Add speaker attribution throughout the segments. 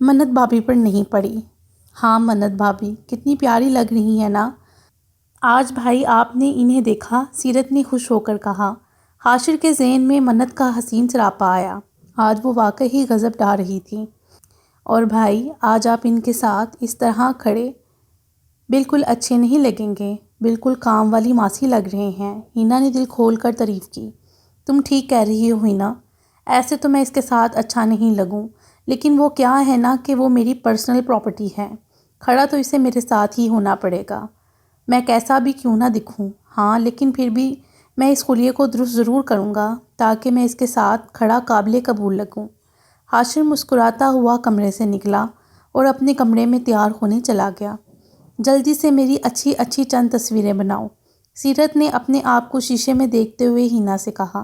Speaker 1: منت بھابھی پر نہیں پڑی۔ ہاں منت بھابھی کتنی پیاری لگ رہی ہے نا۔ آج بھائی آپ نے انہیں دیکھا، سیرت نے خوش ہو کر کہا۔ حاشر کے ذہن میں منت کا حسین سراپا آیا۔ آج وہ واقعی غضب ڈھا رہی تھی۔ اور بھائی آج آپ ان کے ساتھ اس طرح کھڑے بالکل اچھے نہیں لگیں گے، بالکل کام والی ماسی لگ رہے ہیں۔ ہینا نے دل کھول کر تعریف کی۔ تم ٹھیک کہہ رہی ہو ہینا، ایسے تو میں اس کے ساتھ اچھا نہیں لگوں، لیکن وہ کیا ہے نا کہ وہ میری پرسنل پراپرٹی ہے، کھڑا تو اسے میرے ساتھ ہی ہونا پڑے گا، میں کیسا بھی کیوں نہ دکھوں۔ ہاں لیکن پھر بھی میں اس خلیے کو درست ضرور کروں گا تاکہ میں اس کے ساتھ کھڑا قابل قبول لگوں۔ حاشر مسکراتا ہوا کمرے سے نکلا اور اپنے کمرے میں تیار ہونے چلا گیا۔ جلدی سے میری اچھی اچھی چند تصویریں بناؤ، سیرت نے اپنے آپ کو شیشے میں دیکھتے ہوئے ہینا سے کہا۔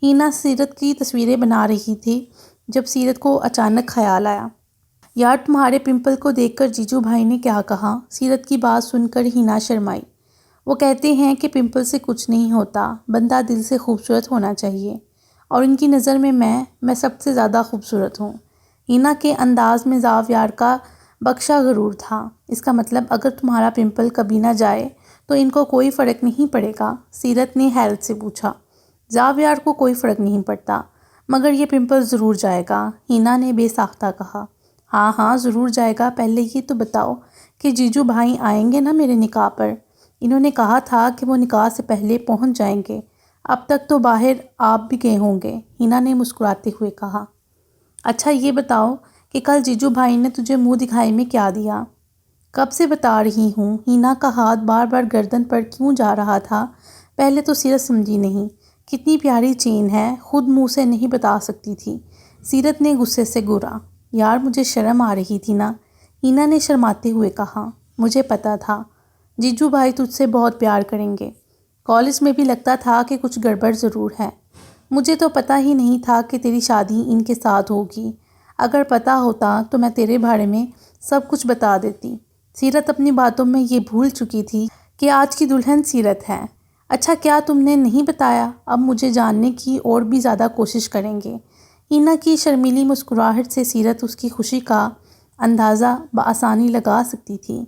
Speaker 1: ہینا سیرت کی تصویریں بنا رہی تھی جب سیرت کو اچانک خیال آیا، یار تمہارے پمپل کو دیکھ کر جیجو بھائی نے کیا کہا؟ سیرت کی بات سن کر ہینا شرمائی۔ وہ کہتے ہیں کہ پمپل سے کچھ نہیں ہوتا، بندہ دل سے خوبصورت ہونا چاہیے، اور ان کی نظر میں میں سب سے زیادہ خوبصورت ہوں۔ ہینا کے انداز میں زاویار کا بخشا غرور تھا۔ اس کا مطلب اگر تمہارا پمپل کبھی نہ جائے تو ان کو کوئی فرق نہیں پڑے گا؟ سیرت نے حیرت سے پوچھا۔ زاویار کو کوئی فرق نہیں پڑتا، مگر یہ پمپل ضرور جائے گا، ہینا نے بے ساختہ کہا۔ ہاں ہاں ضرور جائے گا، پہلے یہ تو بتاؤ کہ جیجو بھائی آئیں گے نا میرے نکاح پر؟ انہوں نے کہا تھا کہ وہ نکاح سے پہلے پہنچ جائیں گے، اب تک تو باہر آپ بھی گئے ہوں گے، ہینا نے مسکراتے ہوئے کہا۔ اچھا یہ بتاؤ کہ کل جیجو بھائی نے تجھے منہ دکھائی میں کیا دیا؟ کب سے بتا رہی ہوں۔ ہینا کا ہاتھ بار بار گردن پر کیوں جا رہا تھا پہلے تو سیرت سمجھی نہیں۔ کتنی پیاری چین ہے، خود منہ سے نہیں بتا سکتی تھی۔ سیرت نے غصے سے گورا۔ یار مجھے شرم آ رہی تھی نا، ہینا نے شرماتے ہوئے کہا۔ مجھے پتا تھا جیجو بھائی تجھ سے بہت پیار کریں گے، کالج میں بھی لگتا تھا کہ کچھ گڑبڑ ضرور ہے، مجھے تو پتہ ہی نہیں تھا کہ تیری شادی ان کے ساتھ ہوگی، اگر پتہ ہوتا تو میں تیرے بارے میں سب کچھ بتا دیتی۔ سیرت اپنی باتوں میں یہ بھول چکی تھی کہ آج کی دلہن سیرت ہے۔ اچھا کیا تم نے نہیں بتایا؟ اب مجھے جاننے کی اور بھی زیادہ کوشش کریں گے۔ ہینا کی شرمیلی مسکراہٹ سے سیرت اس کی خوشی کا اندازہ بآسانی لگا سکتی تھی۔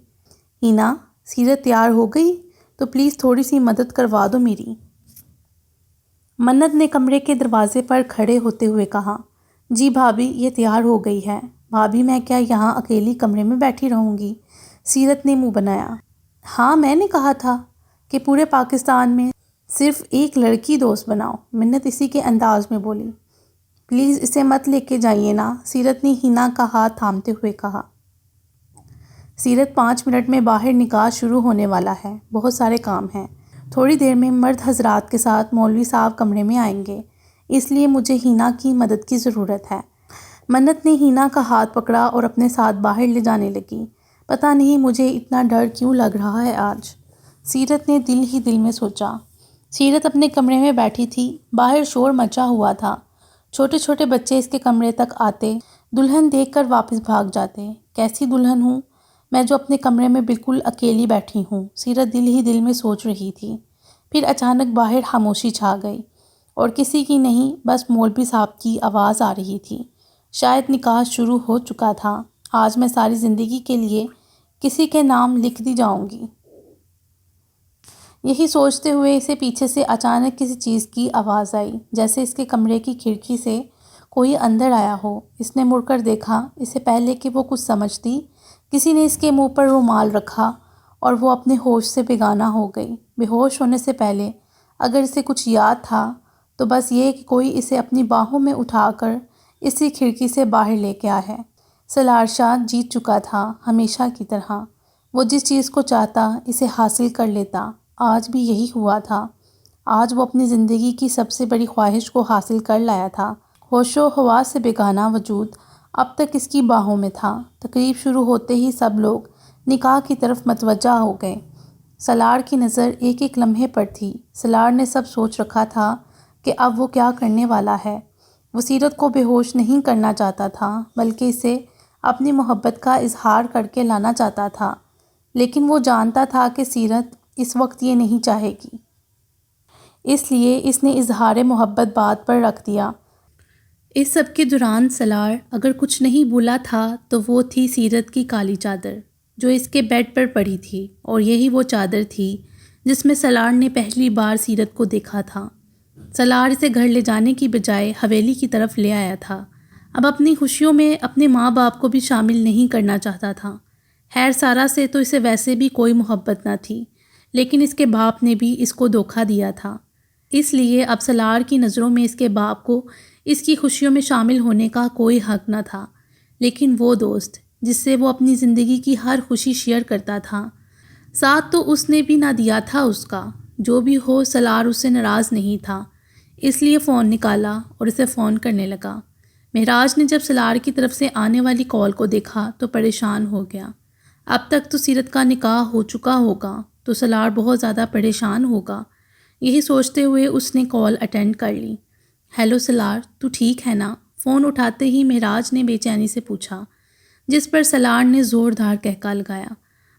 Speaker 1: ہینا، سیرت تیار ہو گئی تو پلیز تھوڑی سی مدد کروا دو میری۔ منت نے کمرے کے دروازے پر کھڑے ہوتے ہوئے کہا۔ جی بھابھی یہ تیار ہو گئی ہے۔ بھابھی میں کیا یہاں اکیلی کمرے میں بیٹھی رہوں گی؟ سیرت نے منہ بنایا۔ ہاں میں نے کہا تھا کہ پورے پاکستان میں صرف ایک لڑکی دوست بناؤ، منت اسی کے انداز میں بولی۔ پلیز اسے مت لے کے جائیے نا، سیرت نے ہینا کا ہاتھ تھامتے ہوئے کہا۔ سیرت 5 منٹ میں باہر نکاح شروع ہونے والا ہے، بہت سارے کام ہیں، تھوڑی دیر میں مرد حضرات کے ساتھ مولوی صاحب کمرے میں آئیں گے، اس لیے مجھے ہینا کی مدد کی ضرورت ہے۔ منت نے ہینا کا ہاتھ پکڑا اور اپنے ساتھ باہر لے جانے لگی۔ پتہ نہیں مجھے اتنا ڈر کیوں لگ رہا ہے آج، سیرت نے دل ہی دل میں سوچا۔ سیرت اپنے کمرے میں بیٹھی تھی، باہر شور مچا ہوا تھا، چھوٹے چھوٹے بچے اس کے کمرے تک آتے، دلہن دیکھ کر واپس بھاگ جاتے۔ کیسی دلہن ہوں میں جو اپنے کمرے میں بالکل اکیلی بیٹھی ہوں، سیرت دل ہی دل میں سوچ رہی تھی۔ پھر اچانک باہر خاموشی چھا گئی، اور کسی کی نہیں بس مولوی صاحب کی آواز آ رہی تھی۔ شاید نکاح شروع ہو چکا تھا، آج میں ساری زندگی کے لیے کسی کے نام لکھ دی جاؤں گی۔ یہی سوچتے ہوئے اسے پیچھے سے اچانک کسی چیز کی آواز آئی، جیسے اس کے کمرے کی کھڑکی سے کوئی اندر آیا ہو۔ اس نے مڑ کر دیکھا، اس سے پہلے کہ وہ کچھ سمجھتی کسی نے اس کے منہ پر رومال رکھا اور وہ اپنے ہوش سے بیگانہ ہو گئی۔ بے ہوش ہونے سے پہلے اگر اسے کچھ یاد تھا تو بس یہ کہ کوئی اسے اپنی باہوں میں اٹھا کر اسی کھڑکی سے باہر لے کے آیا ہے۔ سالار شاہ جیت چکا تھا، ہمیشہ کی طرح وہ جس چیز کو چاہتا اسے حاصل کر لیتا۔ آج بھی یہی ہوا تھا، آج وہ اپنی زندگی کی سب سے بڑی خواہش کو حاصل کر لایا تھا۔ ہوش و حواس سے بیگانہ وجود اب تک اس کی باہوں میں تھا۔ تقریب شروع ہوتے ہی سب لوگ نکاح کی طرف متوجہ ہو گئے۔ سالار کی نظر ایک ایک لمحے پر تھی۔ سالار نے سب سوچ رکھا تھا کہ اب وہ کیا کرنے والا ہے۔ وہ سیرت کو بے ہوش نہیں کرنا چاہتا تھا، بلکہ اسے اپنی محبت کا اظہار کر کے لانا چاہتا تھا، لیکن وہ جانتا تھا کہ سیرت اس وقت یہ نہیں چاہے گی، اس لیے اس نے اظہار محبت بات پر رکھ دیا۔ اس سب کے دوران سلار اگر کچھ نہیں بولا تھا تو وہ تھی سیرت کی کالی چادر جو اس کے بیڈ پر پڑی تھی، اور یہی وہ چادر تھی جس میں سلار نے پہلی بار سیرت کو دیکھا تھا۔ سلار اسے گھر لے جانے کی بجائے حویلی کی طرف لے آیا تھا۔ اب اپنی خوشیوں میں اپنے ماں باپ کو بھی شامل نہیں کرنا چاہتا تھا۔ خیر سارا سے تو اسے ویسے بھی کوئی محبت نہ تھی، لیکن اس کے باپ نے بھی اس کو دھوکہ دیا تھا، اس لیے اب سلار کی نظروں میں اس کے باپ کو اس کی خوشیوں میں شامل ہونے کا کوئی حق نہ تھا۔ لیکن وہ دوست جس سے وہ اپنی زندگی کی ہر خوشی شیئر کرتا تھا، ساتھ تو اس نے بھی نہ دیا تھا اس کا۔ جو بھی ہو سلار اس سے ناراض نہیں تھا، اس لیے فون نکالا اور اسے فون کرنے لگا۔ مہراج نے جب سلار کی طرف سے آنے والی کال کو دیکھا تو پریشان ہو گیا۔ اب تک تو سیرت کا نکاح ہو چکا ہوگا تو سلار بہت زیادہ پریشان ہوگا، یہی سوچتے ہوئے اس نے کال اٹینڈ کر لی۔ ہیلو سلار، تو ٹھیک ہے نا؟ فون اٹھاتے ہی مہراج نے بے چینی سے پوچھا، جس پر سلار نے زوردار کہکا لگایا۔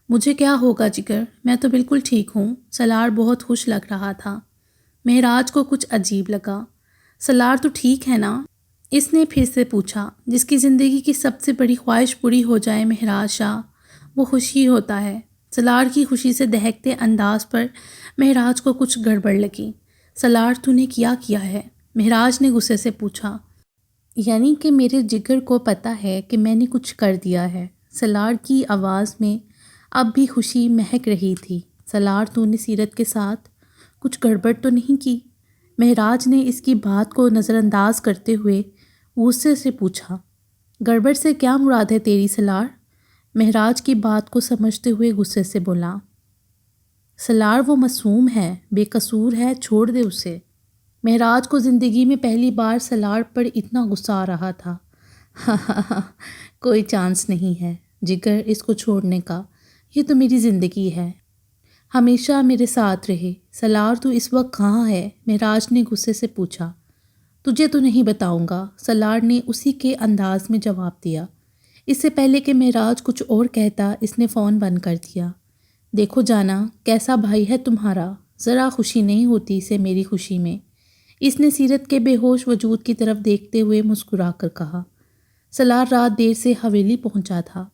Speaker 1: مجھے کیا ہوگا جگر، میں تو بالکل ٹھیک ہوں۔ سلار بہت خوش لگ رہا تھا۔ مہراج کو کچھ عجیب لگا۔ سلار تو ٹھیک ہے نا؟ اس نے پھر سے پوچھا۔ جس کی زندگی کی سب سے بڑی خواہش پوری ہو جائے مہراج شاہ، وہ خوشی ہوتا ہے۔ سلار کی خوشی سے دہکتے انداز پر مہراج کو کچھ گڑبڑ لگی۔ سلار تو نے کیا ہے؟ مہراج نے غصے سے پوچھا۔ یعنی کہ میرے جگر کو پتہ ہے کہ میں نے کچھ کر دیا ہے۔ سلار کی آواز میں اب بھی خوشی مہک رہی تھی۔ سلار تو نے سیرت کے ساتھ کچھ گڑبڑ تو نہیں کی؟ مہراج نے اس کی بات کو نظر انداز کرتے ہوئے غصے سے پوچھا۔ گڑبڑ سے کیا مراد ہے تیری سلار؟ مہراج کی بات کو سمجھتے ہوئے غصے سے بولا۔ سلار وہ معصوم ہے، بے قصور ہے، چھوڑ دے اسے۔ مہراج کو زندگی میں پہلی بار سلار پر اتنا غصہ آ رہا تھا۔ کوئی چانس نہیں ہے جگر اس کو چھوڑنے کا، یہ تو میری زندگی ہے، ہمیشہ میرے ساتھ رہے۔ سلار تو اس وقت کہاں ہے؟ مہراج نے غصے سے پوچھا۔ تجھے تو نہیں بتاؤں گا، سلار نے اسی کے انداز میں جواب دیا۔ اس سے پہلے کہ مہراج کچھ اور کہتا اس نے فون بند کر دیا۔ دیکھو جانا، کیسا بھائی ہے تمہارا، ذرا خوشی نہیں ہوتی اسے میری خوشی میں، اس نے سیرت کے بے ہوش وجود کی طرف دیکھتے ہوئے مسکرا کر کہا۔ سلار رات دیر سے حویلی پہنچا تھا۔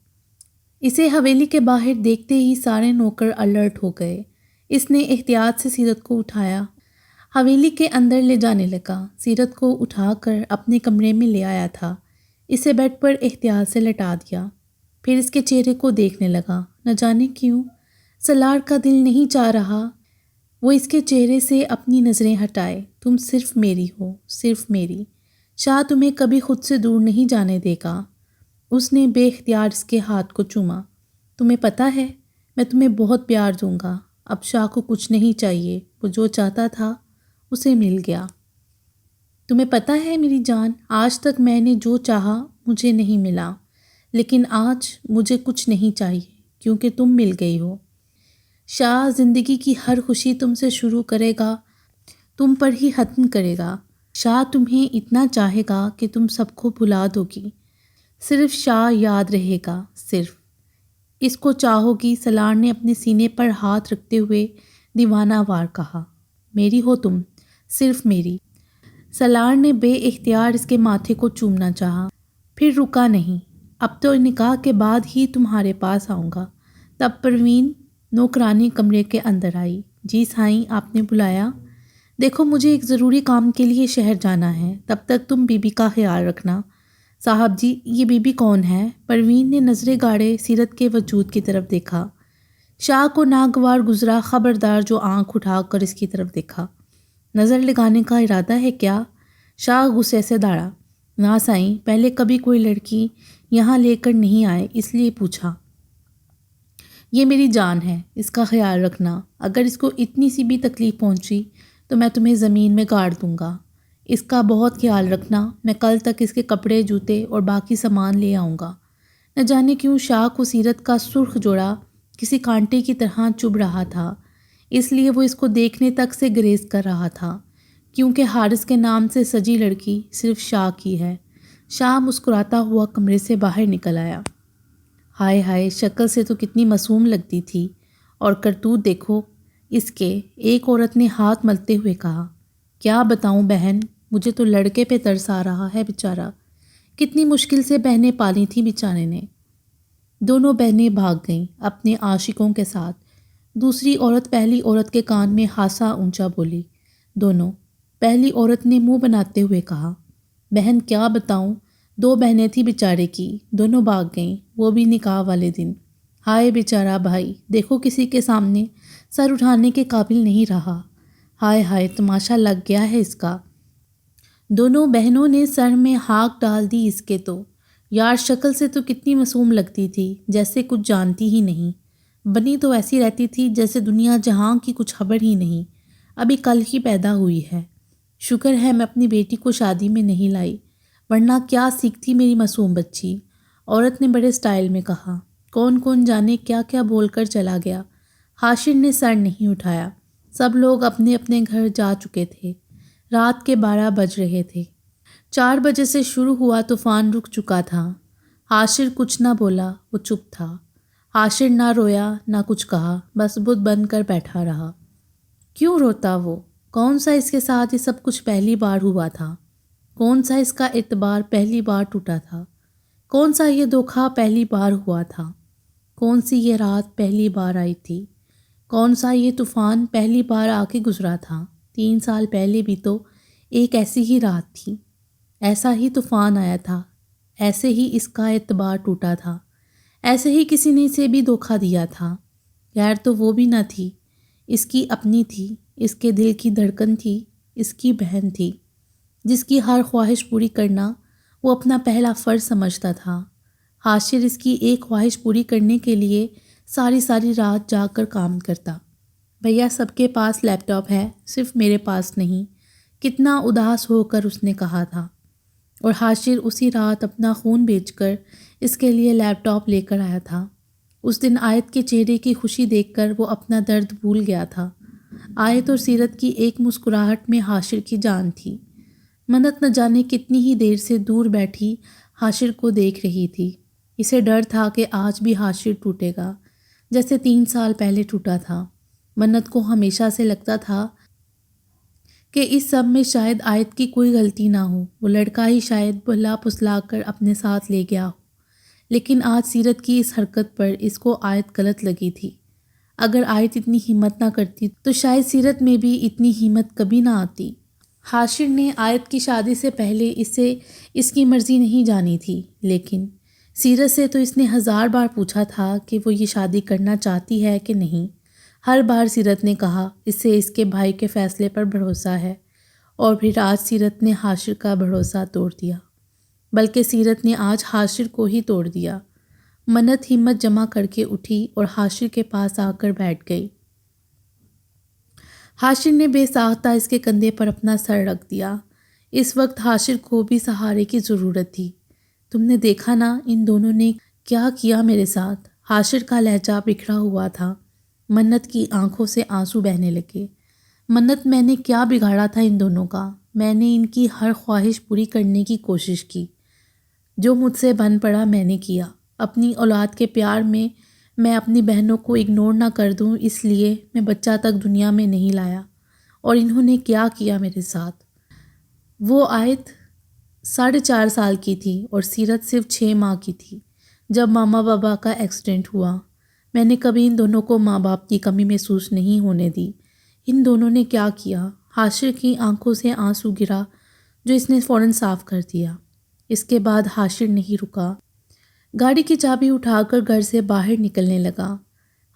Speaker 1: اسے حویلی کے باہر دیکھتے ہی سارے نوکر الرٹ ہو گئے۔ اس نے احتیاط سے سیرت کو اٹھایا، حویلی کے اندر لے جانے لگا۔ سیرت کو اٹھا کر اپنے کمرے میں لے آیا تھا، اسے بیڈ پر احتیاط سے لٹا دیا، پھر اس کے چہرے کو دیکھنے لگا۔ نہ جانے کیوں سلار کا دل نہیں چاہ رہا وہ اس کے چہرے سے اپنی نظریں ہٹائے۔ تم صرف میری ہو، صرف میری، شاہ تمہیں کبھی خود سے دور نہیں جانے دے گا۔ اس نے بے اختیار اس کے ہاتھ کو چوما۔ تمہیں پتہ ہے میں تمہیں بہت پیار دوں گا۔ اب شاہ کو کچھ نہیں چاہیے، وہ جو چاہتا تھا اسے مل گیا۔ تمہیں پتہ ہے میری جان، آج تک میں نے جو چاہا مجھے نہیں ملا، لیکن آج مجھے کچھ نہیں چاہیے کیونکہ تم مل گئی ہو۔ شاہ زندگی کی ہر خوشی تم سے شروع کرے گا، تم پر ہی ختم کرے گا۔ شاہ تمہیں اتنا چاہے گا کہ تم سب کو بھلا دو گی، صرف شاہ یاد رہے گا، صرف اس کو چاہو گی۔ سلار نے اپنے سینے پر ہاتھ رکھتے ہوئے دیوانہ وار کہا۔ میری ہو تم، صرف میری۔ سلار نے بے اختیار اس کے ماتھے کو چومنا چاہا، پھر رکا نہیں۔ اب تو نکاح کے بعد ہی تمہارے پاس آؤں گا۔ تب پروین نوکرانی کمرے کے اندر آئی۔ جی سائیں، آپ نے بلایا؟ دیکھو مجھے ایک ضروری کام کے لیے شہر جانا ہے، تب تک تم بی بی کا خیال رکھنا۔ صاحب جی، یہ بی بی کون ہے؟ پروین نے نظریں گاڑے سیرت کے وجود کی طرف دیکھا۔ شاہ کو ناگوار گزرا، خبردار جو آنکھ اٹھا کر اس کی طرف دیکھا۔ نظر لگانے کا ارادہ ہے کیا؟ شاہ غصے سے داڑا۔ نہ سائیں، پہلے کبھی کوئی لڑکی یہاں لے کر نہیں آئے، اس لیے پوچھا۔ یہ میری جان ہے، اس کا خیال رکھنا۔ اگر اس کو اتنی سی بھی تکلیف پہنچی تو میں تمہیں زمین میں گاڑ دوں گا۔ اس کا بہت خیال رکھنا، میں کل تک اس کے کپڑے، جوتے اور باقی سامان لے آؤں گا۔ نہ جانے کیوں شاہ کو سیرت کا سرخ جوڑا کسی کانٹے کی طرح چبھ رہا تھا، اس لیے وہ اس کو دیکھنے تک سے گریز کر رہا تھا، کیونکہ حارث کے نام سے سجی لڑکی صرف شاہ کی ہے۔ شاہ مسکراتا ہوا کمرے سے باہر نکل آیا۔ ہائے ہائے، شکل سے تو کتنی معصوم لگتی تھی، اور کرتوت دیکھو اس کے، ایک عورت نے ہاتھ ملتے ہوئے کہا۔ کیا بتاؤں بہن، مجھے تو لڑکے پہ ترس آ رہا ہے بیچارہ، کتنی مشکل سے بہنیں پالی تھیں بیچارے نے۔ دونوں بہنیں بھاگ گئیں اپنے عاشقوں کے ساتھ۔ دوسری عورت پہلی عورت کے کان میں ہاسا اونچا بولی۔ دونوں۔ پہلی عورت نے منہ بناتے ہوئے کہا، بہن کیا بتاؤں، 2 بہنیں تھیں بیچارے کی، دونوں بھاگ گئیں، وہ بھی نکاح والے دن۔ ہائے بیچارہ بھائی، دیکھو کسی کے سامنے سر اٹھانے کے قابل نہیں رہا۔ ہائے ہائے، تماشا لگ گیا ہے اس کا۔ دونوں بہنوں نے سر میں ہاک ڈال دی اس کے تو۔ یار شکل سے تو کتنی معصوم لگتی تھی، جیسے کچھ جانتی ہی نہیں۔ بنی تو ایسی رہتی تھی جیسے دنیا جہاں کی کچھ خبر ہی نہیں، ابھی کل ہی پیدا ہوئی ہے۔ شکر ہے میں اپنی بیٹی کو شادی میں نہیں لائی، ورنہ کیا سیکھتی میری معصوم بچی۔ عورت نے بڑے سٹائل میں کہا۔ کون جانے کیا کیا بول کر چلا گیا۔ حاشر نے سر نہیں اٹھایا۔ سب لوگ اپنے اپنے گھر جا چکے تھے۔ رات کے 12 بج رہے تھے۔ 4 بجے سے شروع ہوا طوفان رک چکا تھا۔ حاشر کچھ نہ بولا، وہ چپ تھا۔ حاشر نہ رویا نہ کچھ کہا، بس بت بن کر بیٹھا رہا۔ کیوں روتا وہ؟ کون سا اس کے ساتھ یہ سب کچھ پہلی بار ہوا تھا؟ کون سا اس کا اعتبار پہلی بار ٹوٹا تھا؟ کون سا یہ دھوکہ پہلی بار ہوا تھا؟ کون سی یہ رات پہلی بار آئی تھی؟ کون سا یہ طوفان پہلی بار آ کے گزرا تھا؟ 3 سال پہلے بھی تو ایک ایسی ہی رات تھی، ایسا ہی طوفان آیا تھا، ایسے ہی اس کا اعتبار ٹوٹا تھا، ایسے ہی کسی نے اسے بھی دھوکہ دیا تھا۔ خیر تو وہ بھی نہ تھی، اس کی اپنی تھی، اس کے دل کی دھڑکن تھی، اس کی بہن تھی، جس کی ہر خواہش پوری کرنا وہ اپنا پہلا فرض سمجھتا تھا۔ حاشر اس کی ایک خواہش پوری کرنے کے لیے ساری رات جا کر کام کرتا۔ بھیا سب کے پاس لیپ ٹاپ ہے، صرف میرے پاس نہیں، کتنا اداس ہو کر اس نے کہا تھا۔ اور حاشر اسی رات اپنا خون بیچ کر اس کے لیے لیپ ٹاپ لے کر آیا تھا۔ اس دن آیت کے چہرے کی خوشی دیکھ کر وہ اپنا درد بھول گیا تھا۔ آیت اور سیرت کی ایک مسکراہٹ میں حاشر کی جان تھی۔ منت نہ جانے کتنی ہی دیر سے دور بیٹھی حاشر کو دیکھ رہی تھی۔ اسے ڈر تھا کہ آج بھی حاشر ٹوٹے گا، جیسے 3 سال پہلے ٹوٹا تھا۔ منت کو ہمیشہ سے لگتا تھا کہ اس سب میں شاید آیت کی کوئی غلطی نہ ہو، وہ لڑکا ہی شاید بہلا پھسلا کر اپنے ساتھ لے گیا ہو۔ لیکن آج سیرت کی اس حرکت پر اس کو آیت غلط لگی تھی۔ اگر آیت اتنی ہمت نہ کرتی تو شاید سیرت میں بھی اتنی ہمت کبھی نہ آتی۔ حاشر نے آیت کی شادی سے پہلے اسے اس کی مرضی نہیں جانی تھی، لیکن سیرت سے تو اس نے 1000 بار پوچھا تھا کہ وہ یہ شادی کرنا چاہتی ہے کہ نہیں۔ ہر بار سیرت نے کہا اسے اس کے بھائی کے فیصلے پر بھروسہ ہے، اور پھر آج سیرت نے حاشر کا بھروسہ توڑ دیا، بلکہ سیرت نے آج حاشر کو ہی توڑ دیا۔ منت ہمت جمع کر کے اٹھی اور حاشر کے پاس آ کر بیٹھ گئی۔ حاشر نے بے ساختہ اس کے کندھے پر اپنا سر رکھ دیا۔ اس وقت حاشر کو بھی سہارے کی ضرورت تھی۔ تم نے دیکھا نا ان دونوں نے کیا کیا میرے ساتھ؟ حاشر کا لہجہ بکھرا ہوا تھا۔ منت کی آنکھوں سے آنسو بہنے لگے۔ منت، میں نے کیا بگاڑا تھا ان دونوں کا؟ میں نے ان کی ہر خواہش پوری کرنے کی کوشش کی، جو مجھ سے بن پڑا میں نے کیا۔ اپنی اولاد کے پیار میں میں اپنی بہنوں کو اگنور نہ کر دوں، اس لیے میں بچہ تک دنیا میں نہیں لایا۔ اور انہوں نے کیا کیا میرے ساتھ؟ وہ آیت 4.5 سال کی تھی اور سیرت صرف 6 ماہ کی تھی جب ماما بابا کا ایکسیڈنٹ ہوا۔ میں نے کبھی ان دونوں کو ماں باپ کی کمی محسوس نہیں ہونے دی۔ ان دونوں نے کیا کیا؟ حاشر کی آنکھوں سے آنسو گرا جو اس نے فوراً صاف کر دیا۔ اس کے بعد حاشر نہیں رکا، گاڑی کی چابی اٹھا کر گھر سے باہر نکلنے لگا۔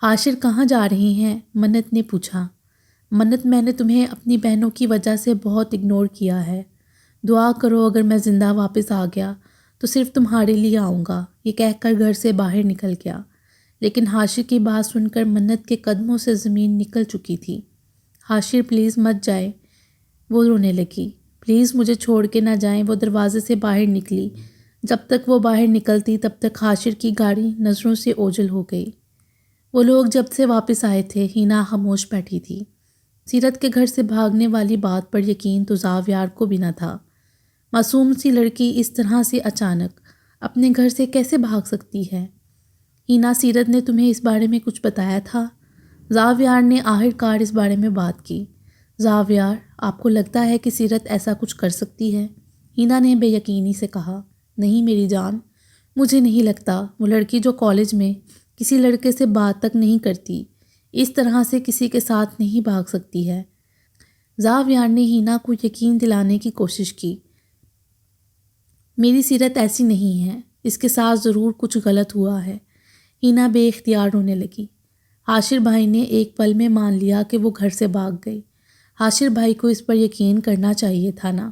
Speaker 1: حاشر کہاں جا رہی ہیں؟ منت نے پوچھا۔ منت، میں نے تمہیں اپنی بہنوں کی وجہ سے بہت اگنور کیا ہے، دعا کرو اگر میں زندہ واپس آ گیا تو صرف تمہارے لیے آؤں گا، یہ کہہ کر گھر سے باہر نکل گیا۔ لیکن حاشر کی بات سن کر منت کے قدموں سے زمین نکل چکی تھی۔ حاشر پلیز مت جائے، وہ رونے لگی۔ پلیز مجھے چھوڑ کے نہ جائیں۔ وہ دروازے سے باہر نکلی۔ جب تک وہ باہر نکلتی تب تک حاشر کی گاڑی نظروں سے اوجھل ہو گئی۔ وہ لوگ جب سے واپس آئے تھے، ہینا خاموش بیٹھی تھی۔ سیرت کے گھر سے بھاگنے والی بات پر یقین تو زاویار کو بھی نہ تھا۔ معصوم سی لڑکی اس طرح سے اچانک اپنے گھر سے کیسے بھاگ سکتی ہے؟ ہینا، سیرت نے تمہیں اس بارے میں کچھ بتایا تھا؟ زاویار نے آخر کار اس بارے میں بات کی۔ زاویار، آپ کو لگتا ہے کہ سیرت ایسا کچھ کر سکتی ہے؟ ہینا نے بے یقینی سے کہا۔ نہیں میری جان، مجھے نہیں لگتا۔ وہ لڑکی جو کالج میں کسی لڑکے سے بات تک نہیں کرتی، اس طرح سے کسی کے ساتھ نہیں بھاگ سکتی ہے۔ زاویار نے ہینا کو یقین دلانے کی کوشش کی۔ میری سیرت ایسی نہیں ہے، اس کے ساتھ ضرور کچھ غلط ہوا ہے۔ ہینا بے اختیار رونے لگی۔ حاشر بھائی نے ایک پل میں مان لیا کہ وہ گھر سے بھاگ گئی۔ حاشر بھائی کو اس پر یقین کرنا چاہیے تھا نا،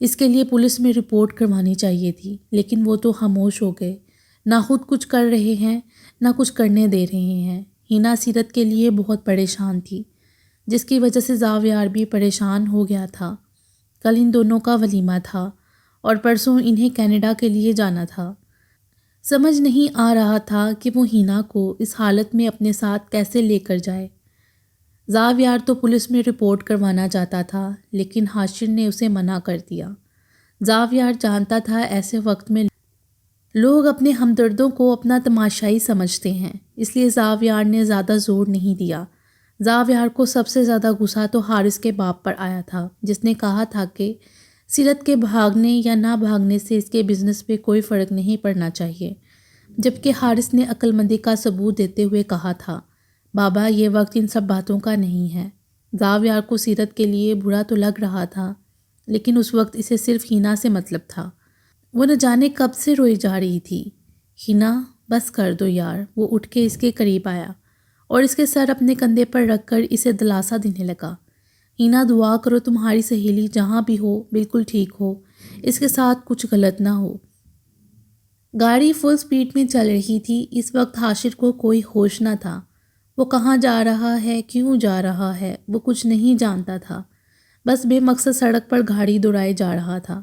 Speaker 1: اس کے لیے پولیس میں رپورٹ کروانی چاہیے تھی، لیکن وہ تو خاموش ہو گئے، نہ خود کچھ کر رہے ہیں نہ کچھ کرنے دے رہے ہیں۔ ہینا سیرت کے لیے بہت پریشان تھی، جس کی وجہ سے زاویار بھی پریشان ہو گیا تھا۔ کل ان دونوں کا ولیمہ تھا اور پرسوں انہیں کینیڈا کے لیے جانا تھا۔ سمجھ نہیں آ رہا تھا کہ وہ ہینا کو اس حالت میں اپنے ساتھ کیسے لے کر جائے۔ زاویار تو پولیس میں رپورٹ کروانا چاہتا تھا، لیکن حاشر نے اسے منع کر دیا۔ زاویار جانتا تھا ایسے وقت میں لوگ اپنے ہمدردوں کو اپنا تماشائی سمجھتے ہیں، اس لیے زاویار نے زیادہ زور نہیں دیا۔ زاویار کو سب سے زیادہ غصہ تو حارث کے باپ پر آیا تھا، جس نے کہا تھا کہ سیرت کے بھاگنے یا نہ بھاگنے سے اس کے بزنس پہ کوئی فرق نہیں پڑنا چاہیے، جبکہ حارث نے عقل مندی کا ثبوت دیتے ہوئے کہا تھا، بابا یہ وقت ان سب باتوں کا نہیں ہے۔ زاویار کو سیرت کے لیے برا تو لگ رہا تھا، لیکن اس وقت اسے صرف ہینا سے مطلب تھا۔ وہ نہ جانے کب سے روئی جا رہی تھی۔ ہینا بس کر دو یار۔ وہ اٹھ کے اس کے قریب آیا اور اس کے سر اپنے کندھے پر رکھ کر اسے دلاسا دینے لگا۔ ہینا دعا کرو تمہاری سہیلی جہاں بھی ہو بالکل ٹھیک ہو، اس کے ساتھ کچھ غلط نہ ہو۔ گاڑی فل سپیڈ میں چل رہی تھی۔ اس وقت حاشر کو کوئی ہوش نہ تھا۔ وہ کہاں جا رہا ہے، کیوں جا رہا ہے، وہ کچھ نہیں جانتا تھا، بس بے مقصد سڑک پر گاڑی دوڑائے جا رہا تھا۔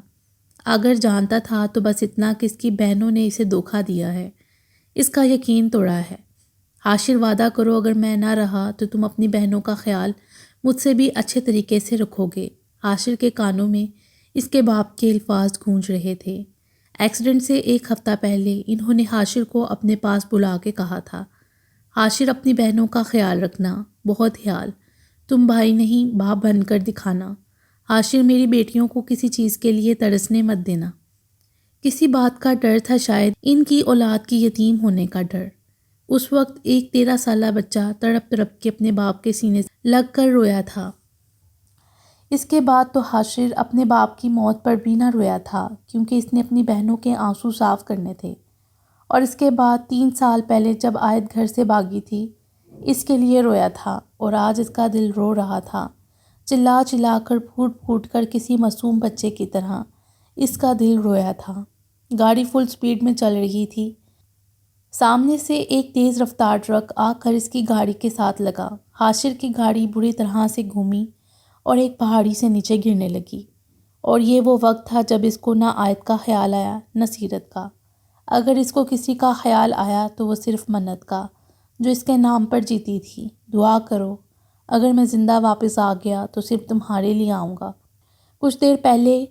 Speaker 1: اگر جانتا تھا تو بس اتنا کہ اس کی بہنوں نے اسے دھوکہ دیا ہے، اس کا یقین توڑا ہے۔ حاشر وعدہ کرو اگر میں نہ رہا تو تم اپنی بہنوں کا خیال مجھ سے بھی اچھے طریقے سے رکھو گے۔ حاشر کے کانوں میں اس کے باپ کے الفاظ گونج رہے تھے۔ ایکسیڈنٹ سے ایک ہفتہ پہلے انہوں نے حاشر کو اپنے پاس بلا کے کہا تھا، حاشر اپنی بہنوں کا خیال رکھنا، بہت خیال، تم بھائی نہیں باپ بن کر دکھانا۔ حاشر میری بیٹیوں کو کسی چیز کے لیے ترسنے مت دینا۔ کسی بات کا ڈر تھا، شاید ان کی اولاد کی یتیم ہونے کا ڈر۔ اس وقت ایک 13 سالہ بچہ تڑپ تڑپ کے اپنے باپ کے سینے سے لگ کر رویا تھا۔ اس کے بعد تو حاشر اپنے باپ کی موت پر بھی نہ رویا تھا، کیونکہ اس نے اپنی بہنوں کے آنسو صاف کرنے تھے۔ اور اس کے بعد 3 سال پہلے جب آیت گھر سے بھاگی تھی، اس کے لیے رویا تھا، اور آج اس کا دل رو رہا تھا، چلا چلا کر پھوٹ پھوٹ کر کسی معصوم بچے کی طرح اس کا دل رویا تھا۔ گاڑی فل سپیڈ میں چل رہی تھی۔ سامنے سے ایک تیز رفتار ٹرک آ کر اس کی گاڑی کے ساتھ لگا۔ حاشر کی گاڑی بری طرح سے گھومی اور ایک پہاڑی سے نیچے گرنے لگی، اور یہ وہ وقت تھا جب اس کو نہ آیت کا خیال آیا نہ سیرت کا۔ اگر اس کو کسی کا خیال آیا تو وہ صرف منت کا، جو اس کے نام پر جیتی تھی، دعا کرو اگر میں زندہ واپس آ گیا تو صرف تمہارے لیے آؤں گا۔ کچھ دیر پہلے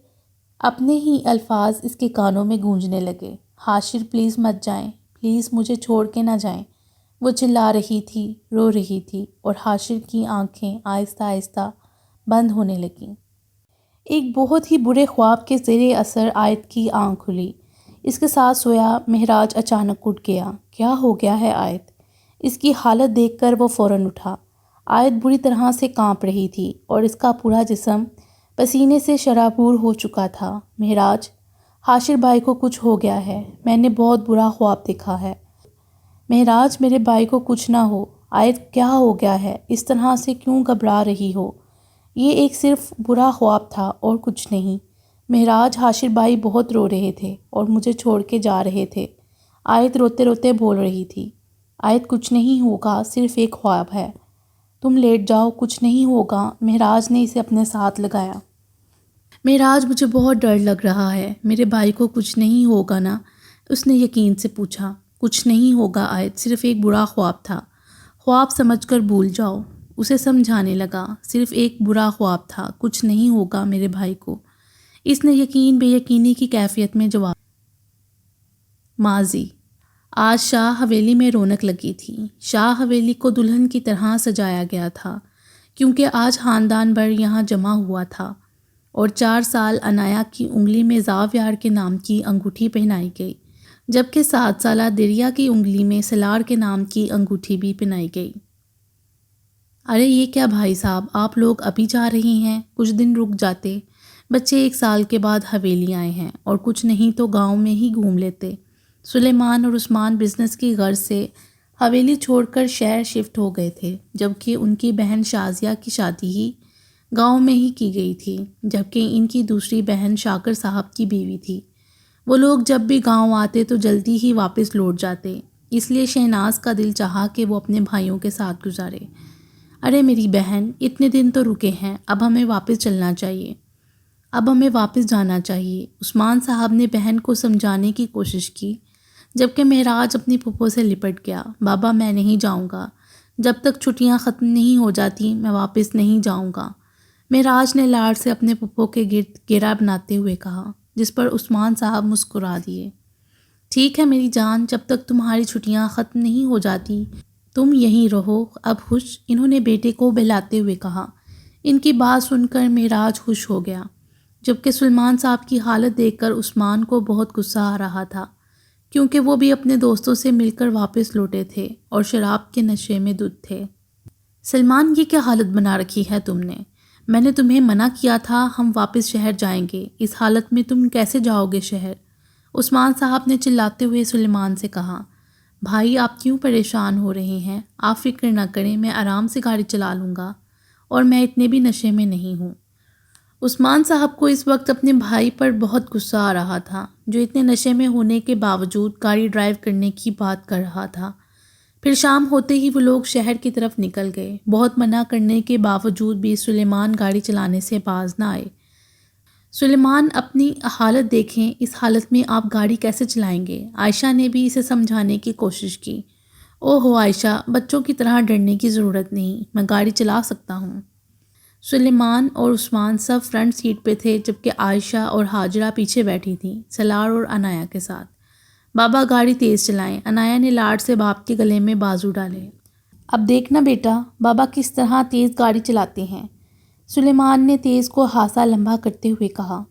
Speaker 1: اپنے ہی الفاظ اس کے کانوں میں گونجنے لگے، حاشر پلیز مت جائیں، پلیز مجھے چھوڑ کے نہ جائیں۔ وہ چلا رہی تھی، رو رہی تھی، اور حاشر کی آنکھیں آہستہ آہستہ بند ہونے لگیں۔ ایک بہت ہی برے خواب کے زیر اثر آیت کی آنکھ کھلی۔ اس کے ساتھ سویا مہراج اچانک اٹھ گیا۔ کیا ہو گیا ہے آیت؟ اس کی حالت دیکھ کر وہ فوراً اٹھا۔ آیت بری طرح سے کانپ رہی تھی اور اس کا پورا جسم پسینے سے شرابور ہو چکا تھا۔ مہراج، حاشر بھائی کو کچھ ہو گیا ہے، میں نے بہت برا خواب دیکھا ہے۔ مہراج، میرے بھائی کو کچھ نہ ہو۔ آیت، کیا ہو گیا ہے؟ اس طرح سے کیوں گھبرا رہی ہو؟ یہ ایک صرف برا خواب تھا اور کچھ نہیں۔ مہراج، حاشر بھائی بہت رو رہے تھے اور مجھے چھوڑ کے جا رہے تھے۔ آیت روتے روتے بول رہی تھی۔ آیت، کچھ نہیں ہوگا، صرف ایک خواب ہے، تم لیٹ جاؤ، کچھ نہیں ہوگا۔ مہراج نے اسے اپنے ساتھ لگایا۔ مہراج، مجھے بہت ڈر لگ رہا ہے، میرے بھائی کو کچھ نہیں ہوگا نا؟ اس نے یقین سے پوچھا۔ کچھ نہیں ہوگا آیت، صرف ایک برا خواب تھا، خواب سمجھ کر بھول جاؤ۔ اسے سمجھانے لگا، صرف ایک برا خواب تھا، کچھ نہیں ہوگا میرے بھائی کو۔ اس نے یقین بے یقینی کی کیفیت میں جواب۔ ماضی۔ آج شاہ حویلی میں رونق لگی تھی۔ شاہ حویلی کو دلہن کی طرح سجایا گیا تھا، کیونکہ آج خاندان بھر یہاں جمع ہوا تھا اور 4 سال انایا کی انگلی میں زاویار کے نام کی انگوٹھی پہنائی گئی، جبکہ 7 سالہ دریا کی انگلی میں سلار کے نام کی انگوٹھی بھی پہنائی گئی۔ ارے یہ کیا بھائی صاحب، آپ لوگ ابھی جا رہی ہیں؟ کچھ دن رک جاتے، بچے 1 سال کے بعد حویلی آئے ہیں، اور کچھ نہیں تو گاؤں میں ہی گھوم لیتے۔ سلیمان اور عثمان بزنس کی غرض سے حویلی چھوڑ کر شہر شفٹ ہو گئے تھے، جبکہ ان کی بہن شازیہ کی شادی ہی گاؤں میں ہی کی گئی تھی، جبکہ ان کی دوسری بہن شاکر صاحب کی بیوی تھی۔ وہ لوگ جب بھی گاؤں آتے تو جلدی ہی واپس لوٹ جاتے، اس لیے شہناز کا دل چاہا کہ وہ اپنے بھائیوں کے ساتھ گزارے۔ ارے میری بہن، اتنے دن تو رکے ہیں، اب ہمیں واپس چلنا چاہیے، اب ہمیں واپس جانا چاہیے۔ عثمان صاحب نے بہن کو سمجھانے کی کوشش کی، جبکہ معراج اپنی پھپھو سے لپٹ گیا۔ بابا میں نہیں جاؤں گا، جب تک چھٹیاں ختم نہیں ہو جاتی میں واپس نہیں جاؤں گا، معراج نے لاڑ سے اپنے پھپھو کے گرد گھیرا بناتے ہوئے کہا، جس پر عثمان صاحب مسکرا دیے۔ ٹھیک ہے میری جان، جب تک تمہاری چھٹیاں ختم نہیں ہو جاتی تم یہیں رہو، اب خوش؟ انہوں نے بیٹے کو بہلاتے ہوئے کہا۔ ان کی بات سن کر معراج خوش ہو گیا، جبکہ سلمان صاحب کی حالت دیکھ کر عثمان کو بہت غصہ آ رہا تھا، کیونکہ وہ بھی اپنے دوستوں سے مل کر واپس لوٹے تھے اور شراب کے نشے میں دھت تھے۔ سلمان، یہ کیا حالت بنا رکھی ہے تم نے؟ میں نے تمہیں منع کیا تھا ہم واپس شہر جائیں گے، اس حالت میں تم کیسے جاؤ گے شہر؟ عثمان صاحب نے چلاتے ہوئے سلیمان سے کہا۔ بھائی آپ کیوں پریشان ہو رہے ہیں؟ آپ فکر نہ کریں، میں آرام سے گاڑی چلا لوں گا، اور میں اتنے بھی نشے میں نہیں ہوں۔ عثمان صاحب کو اس وقت اپنے بھائی پر بہت غصہ آ رہا تھا، جو اتنے نشے میں ہونے کے باوجود گاڑی ڈرائیو کرنے کی بات کر رہا تھا۔ پھر شام ہوتے ہی وہ لوگ شہر کی طرف نکل گئے۔ بہت منع کرنے کے باوجود بھی سلیمان گاڑی چلانے سے باز نہ آئے۔ سلیمان، اپنی حالت دیکھیں، اس حالت میں آپ گاڑی کیسے چلائیں گے؟ عائشہ نے بھی اسے سمجھانے کی کوشش کی۔ اوہو عائشہ، بچوں کی طرح ڈرنے کی ضرورت نہیں، میں گاڑی چلا سکتا ہوں۔ سلیمان اور عثمان سب فرنٹ سیٹ پہ تھے، جبکہ عائشہ اور ہاجرہ پیچھے بیٹھی تھیں، سلار اور انایا کے ساتھ۔ بابا گاڑی تیز چلائیں، انایا نے لاڈ سے باپ کے گلے میں بازو ڈالے۔ اب دیکھنا بیٹا، بابا کس طرح تیز گاڑی چلاتے ہیں، سلیمان نے تیز کو ہانسا لمبا کرتے ہوئے کہا۔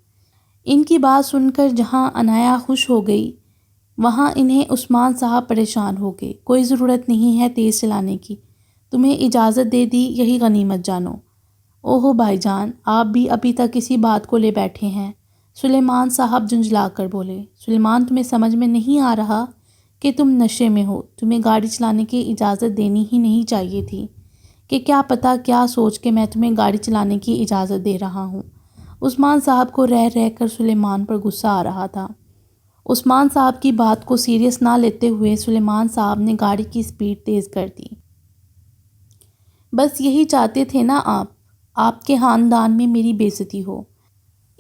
Speaker 1: ان کی بات سن کر جہاں انایا خوش ہو گئی، وہاں انہیں عثمان صاحب پریشان ہو گئے۔ کوئی ضرورت نہیں ہے تیز چلانے کی، تمہیں اجازت دے دی یہی غنیمت جانو۔ اوہو بھائی جان، آپ بھی ابھی تک اسی بات کو لے بیٹھے ہیں، سلیمان صاحب جھنجھلا کر بولے۔ سلیمان، تمہیں سمجھ میں نہیں آ رہا کہ تم نشے میں ہو؟ تمہیں گاڑی چلانے کی اجازت دینی ہی نہیں چاہیے تھی، کہ کیا پتہ کیا سوچ کے میں تمہیں گاڑی چلانے کی اجازت دے رہا ہوں۔ عثمان صاحب کو رہ رہ کر سلیمان پر غصہ آ رہا تھا۔ عثمان صاحب کی بات کو سیریس نہ لیتے ہوئے سلیمان صاحب نے گاڑی کی سپیڈ تیز کر دی۔ بس یہی چاہتے تھے نا آپ کے خاندان میں میری بے عزتی ہو،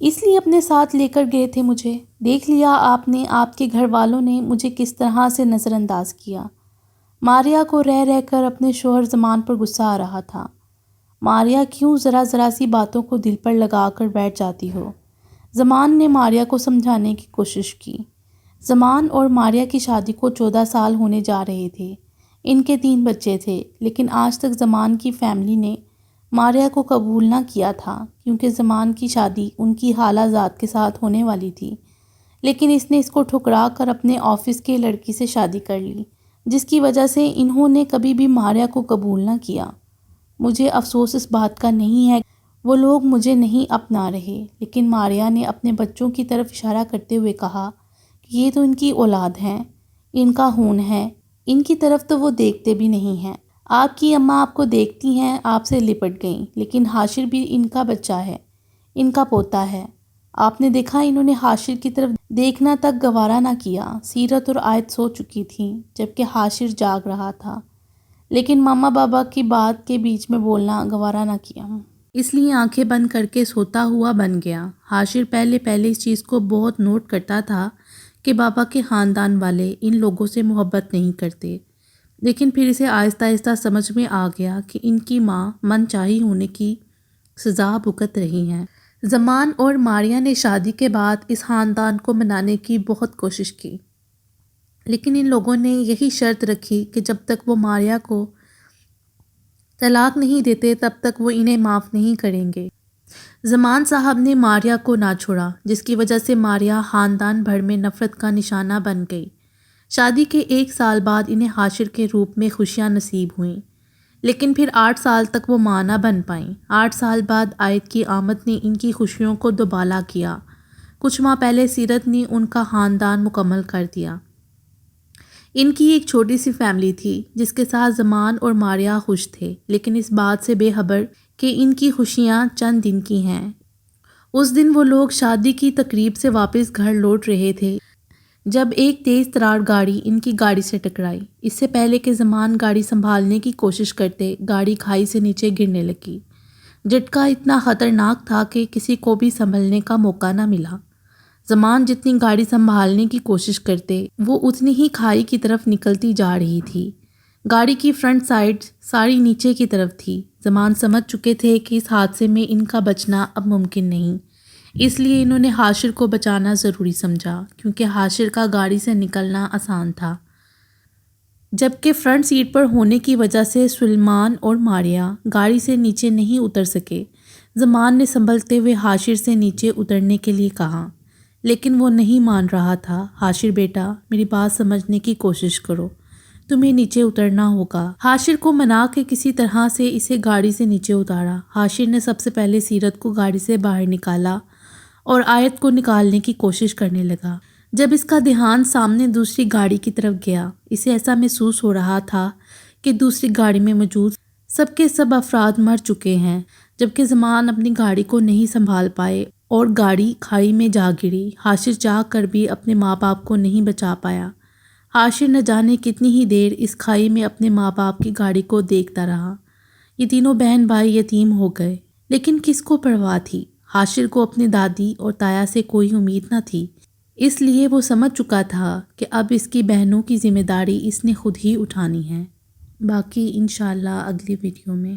Speaker 1: اس لیے اپنے ساتھ لے کر گئے تھے مجھے۔ دیکھ لیا آپ نے، آپ کے گھر والوں نے مجھے کس طرح سے نظر انداز کیا۔ ماریا کو رہ رہ کر اپنے شوہر زمان پر غصہ آ رہا تھا۔ ماریا، کیوں ذرا سی باتوں کو دل پر لگا کر بیٹھ جاتی ہو؟ زمان نے ماریا کو سمجھانے کی کوشش کی۔ زمان اور ماریا کی شادی کو 14 سال ہونے جا رہے تھے، ان کے 3 بچے تھے، لیکن آج تک زمان کی فیملی نے ماریا کو قبول نہ کیا تھا، کیونکہ زمان کی شادی ان کی خالہ زاد کے ساتھ ہونے والی تھی، لیکن اس نے اس کو ٹھکرا کر اپنے آفس کے لڑکی سے شادی کر لی، جس کی وجہ سے انہوں نے کبھی بھی ماریا کو قبول نہ کیا۔ مجھے افسوس اس بات کا نہیں ہے وہ لوگ مجھے نہیں اپنا رہے، لیکن ماریا نے اپنے بچوں کی طرف اشارہ کرتے ہوئے کہا کہ یہ تو ان کی اولاد ہیں، ان کا خون ہے، ان کی طرف تو وہ دیکھتے بھی نہیں ہیں۔ آپ کی اماں آپ کو دیکھتی ہیں، آپ سے لپٹ گئیں، لیکن حاشر بھی ان کا بچہ ہے، ان کا پوتا ہے۔ آپ نے دیکھا انہوں نے حاشر کی طرف دیکھنا تک گوارا نہ کیا۔ سیرت اور آیت سو چکی تھیں، جبکہ حاشر جاگ رہا تھا، لیکن ماما بابا کی بات کے بیچ میں بولنا گوارا نہ کیا، اس لیے آنکھیں بند کر کے سوتا ہوا بن گیا۔ حاشر پہلے اس چیز کو بہت نوٹ کرتا تھا کہ بابا کے خاندان والے ان لوگوں سے محبت نہیں کرتے، لیکن پھر اسے آہستہ آہستہ سمجھ میں آ گیا کہ ان کی ماں من چاہی ہونے کی سزا بھگت رہی ہیں۔ زمان اور ماریا نے شادی کے بعد اس خاندان کو منانے کی بہت کوشش کی، لیکن ان لوگوں نے یہی شرط رکھی کہ جب تک وہ ماریا کو طلاق نہیں دیتے تب تک وہ انہیں معاف نہیں کریں گے۔ زمان صاحب نے ماریہ کو نہ چھوڑا، جس کی وجہ سے ماریہ خاندان بھر میں نفرت کا نشانہ بن گئی۔ شادی کے 1 سال بعد انہیں حاشر کے روپ میں خوشیاں نصیب ہوئیں، لیکن پھر 8 سال تک وہ ماں نہ بن پائیں۔ 8 سال بعد عائد کی آمد نے ان کی خوشیوں کو دوبالا کیا۔ کچھ ماہ پہلے سیرت نے ان کا خاندان مکمل کر دیا۔ ان کی ایک چھوٹی سی فیملی تھی جس کے ساتھ زمان اور ماریہ خوش تھے، لیکن اس بات سے بے خبر کہ ان کی خوشیاں چند دن کی ہیں۔ اس دن وہ لوگ شادی کی تقریب سے واپس گھر لوٹ رہے تھے جب ایک تیز ترار گاڑی ان کی گاڑی سے ٹکرائی۔ اس سے پہلے کہ زمان گاڑی سنبھالنے کی کوشش کرتے، گاڑی کھائی سے نیچے گرنے لگی۔ جھٹکا اتنا خطرناک تھا کہ کسی کو بھی سنبھلنے کا موقع نہ ملا۔ زمان جتنی گاڑی سنبھالنے کی کوشش کرتے، وہ اتنی ہی کھائی کی طرف نکلتی جا رہی تھی۔ گاڑی کی فرنٹ سائڈ ساری نیچے کی طرف تھی۔ زمان سمجھ چکے تھے کہ اس حادثے میں ان کا بچنا اب ممکن نہیں، اس لیے انہوں نے حاشر کو بچانا ضروری سمجھا، کیونکہ حاشر کا گاڑی سے نکلنا آسان تھا، جبکہ فرنٹ سیٹ پر ہونے کی وجہ سے سلیمان اور ماریہ گاڑی سے نیچے نہیں اتر سکے۔ زمان نے سنبھلتے ہوئے حاشر سے نیچے اترنے کے لیے کہا، لیکن وہ نہیں مان رہا تھا۔ حاشر بیٹا، میری بات سمجھنے کی کوشش کرو، تمہیں نیچے اترنا ہوگا۔ حاشر کو منا کے کسی طرح سے اسے گاڑی سے نیچے اتارا۔ حاشر نے سب سے پہلے سیرت کو گاڑی سے باہر نکالا اور عائد کو نکالنے کی کوشش کرنے لگا۔ جب اس کا دھیان سامنے دوسری گاڑی کی طرف گیا، اسے ایسا محسوس ہو رہا تھا کہ دوسری گاڑی میں موجود سب کے سب افراد مر چکے ہیں، جبکہ زمان اپنی گاڑی کو نہیں سنبھال پائے اور گاڑی کھائی میں جا گری۔ حاشر چاہ کر بھی اپنے ماں باپ کو نہیں بچا پایا۔ حاشر نہ جانے کتنی ہی دیر اس کھائی میں اپنے ماں باپ کی گاڑی کو دیکھتا رہا۔ یہ تینوں بہن بھائی یتیم ہو گئے، لیکن کس کو پرواہ تھی؟ حاشر کو اپنی دادی اور تایا سے کوئی امید نہ تھی، اس لیے وہ سمجھ چکا تھا کہ اب اس کی بہنوں کی ذمہ داری اس نے خود ہی اٹھانی ہے۔ باقی انشاءاللہ اگلی ویڈیو میں۔